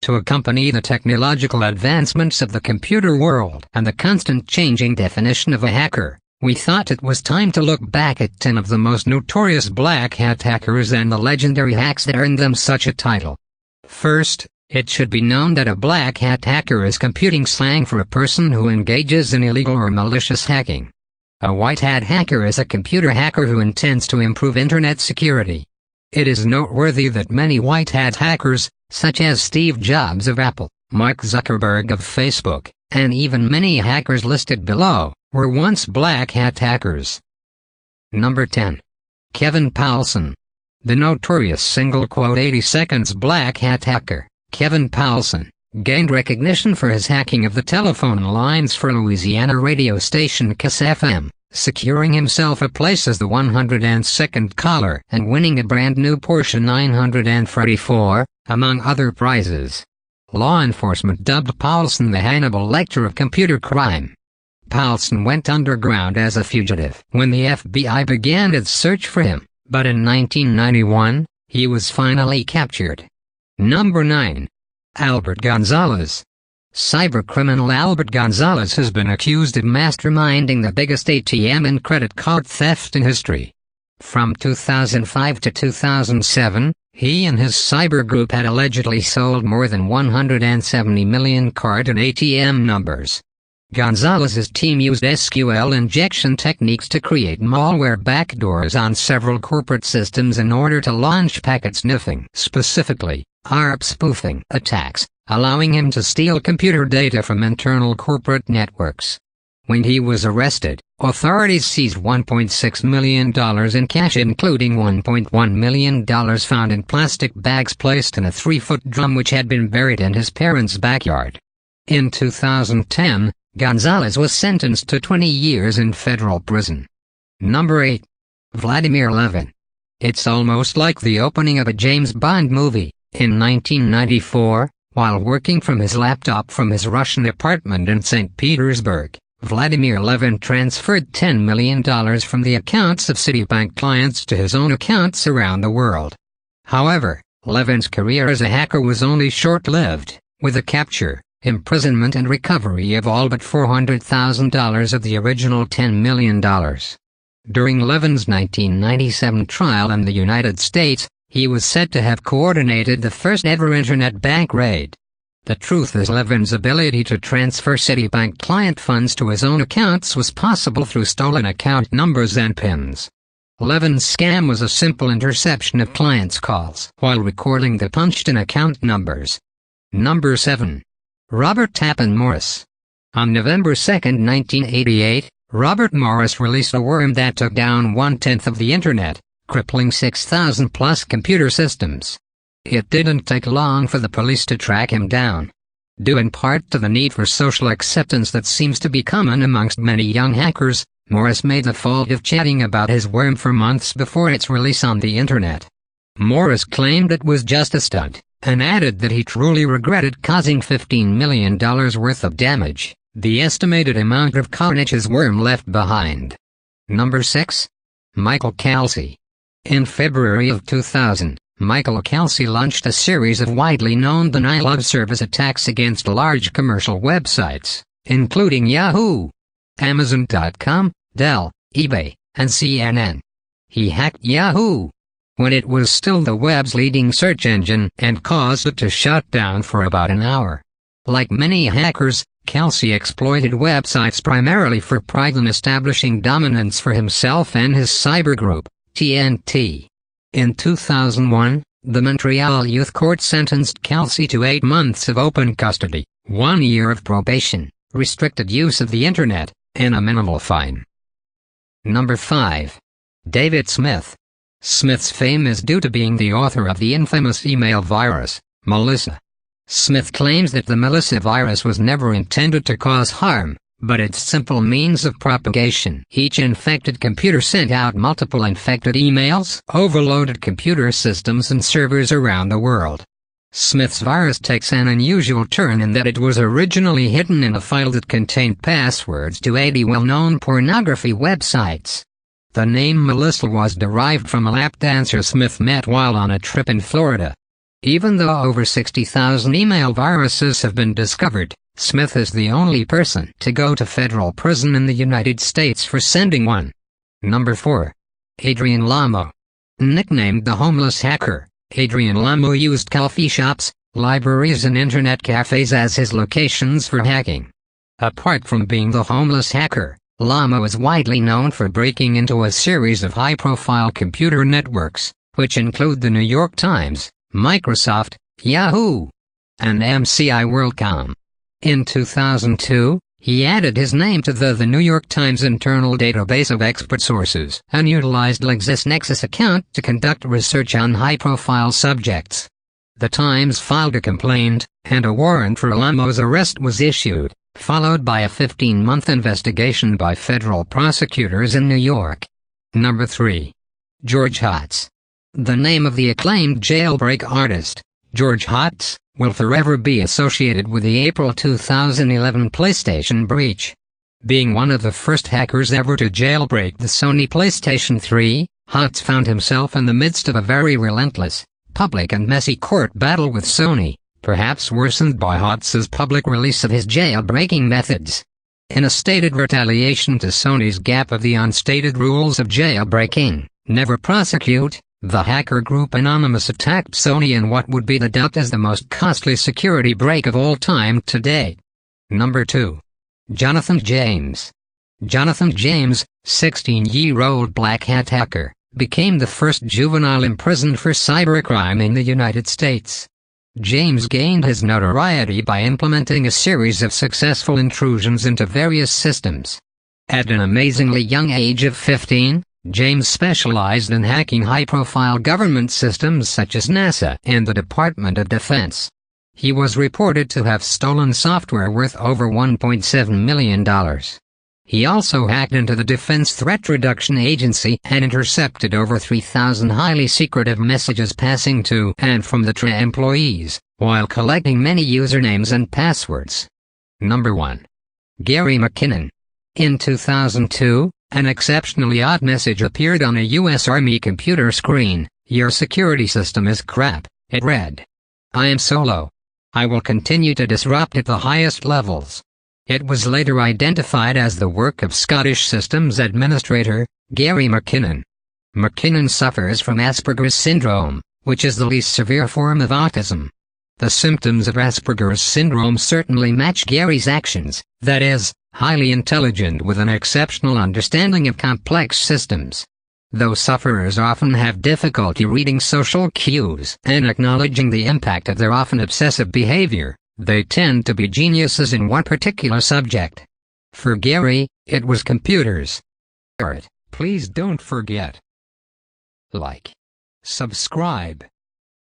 To accompany the technological advancements of the computer world and the constant changing definition of a hacker, we thought it was time to look back at 10 of the most notorious black hat hackers and the legendary hacks that earned them such a title. First, it should be known that a black hat hacker is computing slang for a person who engages in illegal or malicious hacking. A white hat hacker is a computer hacker who intends to improve internet security. It is noteworthy that many white hat hackers, such as Steve Jobs of Apple, Mark Zuckerberg of Facebook, and even many hackers listed below, were once black hat hackers. Number 10. Kevin Paulson. The notorious single-quote 80 seconds black hat hacker, Kevin Paulson, gained recognition for his hacking of the telephone lines for Louisiana radio station Kiss FM, securing himself a place as the 102nd caller and winning a brand new Porsche 944, among other prizes. Law enforcement dubbed Paulson the Hannibal Lecter of computer crime. Paulson went underground as a fugitive when the FBI began its search for him, but in 1991, he was finally captured. Number 9. Albert Gonzalez. Cybercriminal Albert Gonzalez has been accused of masterminding the biggest ATM and credit card theft in history. From 2005 to 2007, he and his cyber group had allegedly sold more than 170 million card and ATM numbers. Gonzalez's team used SQL injection techniques to create malware backdoors on several corporate systems in order to launch packet sniffing, specifically ARP spoofing attacks, allowing him to steal computer data from internal corporate networks. When he was arrested, authorities seized $1.6 million in cash, including $1.1 million found in plastic bags placed in a 3-foot drum which had been buried in his parents' backyard. In 2010, Gonzalez was sentenced to 20 years in federal prison. Number 8. Vladimir Levin. It's almost like the opening of a James Bond movie. In 1994, while working from his laptop from his Russian apartment in St. Petersburg, Vladimir Levin transferred $10 million from the accounts of Citibank clients to his own accounts around the world. However, Levin's career as a hacker was only short-lived, with a capture, imprisonment and recovery of all but $400,000 of the original $10 million. During Levin's 1997 trial in the United States, he was said to have coordinated the first-ever internet bank raid. The truth is, Levin's ability to transfer Citibank client funds to his own accounts was possible through stolen account numbers and PINs. Levin's scam was a simple interception of clients' calls while recording the punched-in account numbers. Number 7. Robert Tappan Morris. On November 2, 1988, Robert Morris released a worm that took down 1/10 of the internet, crippling 6,000-plus computer systems. It didn't take long for the police to track him down. Due in part to the need for social acceptance that seems to be common amongst many young hackers, Morris made the fault of chatting about his worm for months before its release on the internet. Morris claimed it was just a stunt, and added that he truly regretted causing $15 million worth of damage, the estimated amount of carnage his worm left behind. Number 6. Michael Kelsi. In February of 2000, Michael Kelsi launched a series of widely known denial of service attacks against large commercial websites, including Yahoo, Amazon.com, Dell, eBay, and CNN. He hacked Yahoo when it was still the web's leading search engine and caused it to shut down for about an hour. Like many hackers, Kelsi exploited websites primarily for pride and establishing dominance for himself and his cyber group, TNT. In 2001, the Montreal Youth Court sentenced Kelsi to 8 months of open custody, 1 year of probation, restricted use of the internet, and a minimal fine. Number 5. David Smith. Smith's fame is due to being the author of the infamous email virus, Melissa. Smith claims that the Melissa virus was never intended to cause harm, but its simple means of propagation. Each infected computer sent out multiple infected emails, overloaded computer systems and servers around the world. Smith's virus takes an unusual turn in that it was originally hidden in a file that contained passwords to 80 well-known pornography websites. The name Melissa was derived from a lap dancer Smith met while on a trip in Florida. Even though over 60,000 email viruses have been discovered, Smith is the only person to go to federal prison in the United States for sending one. Number 4. Hadrian Lama. Nicknamed the Homeless Hacker, Hadrian Lama used coffee shops, libraries and internet cafes as his locations for hacking. Apart from being the Homeless Hacker, Lama was widely known for breaking into a series of high-profile computer networks, which include the New York Times, Microsoft, Yahoo, and MCI WorldCom. In 2002, he added his name to the New York Times internal database of expert sources and utilized LexisNexis account to conduct research on high-profile subjects. The Times filed a complaint, and a warrant for Lama's arrest was issued, followed by a 15-month investigation by federal prosecutors in New York. Number 3. George Hotz. The name of the acclaimed jailbreak artist, George Hotz, will forever be associated with the April 2011 PlayStation breach. Being one of the first hackers ever to jailbreak the Sony PlayStation 3, Hotz found himself in the midst of a very relentless, public and messy court battle with Sony, perhaps worsened by Hotz's public release of his jailbreaking methods. In a stated retaliation to Sony's gap of the unstated rules of jailbreaking, never prosecute, the hacker group Anonymous attacked Sony in what would be dubbed as the most costly security break of all time to date. Number 2. Jonathan James. Jonathan James, 16-year-old black hat hacker, became the first juvenile imprisoned for cybercrime in the United States. James gained his notoriety by implementing a series of successful intrusions into various systems. At an amazingly young age of 15, James specialized in hacking high-profile government systems such as NASA and the Department of Defense. He was reported to have stolen software worth over $1.7 million. He also hacked into the Defense Threat Reduction Agency and intercepted over 3,000 highly secretive messages passing to and from the TRA employees, while collecting many usernames and passwords. Number 1. Gary McKinnon. In 2002, an exceptionally odd message appeared on a U.S. Army computer screen. "Your security system is crap," it read. "I am solo. I will continue to disrupt at the highest levels." It was later identified as the work of Scottish systems administrator, Gary McKinnon. McKinnon suffers from Asperger's syndrome, which is the least severe form of autism. The symptoms of Asperger's syndrome certainly match Gary's actions, that is, highly intelligent with an exceptional understanding of complex systems. Though sufferers often have difficulty reading social cues and acknowledging the impact of their often obsessive behavior, they tend to be geniuses in one particular subject. For Gary, it was computers. Please don't forget. Like. Subscribe.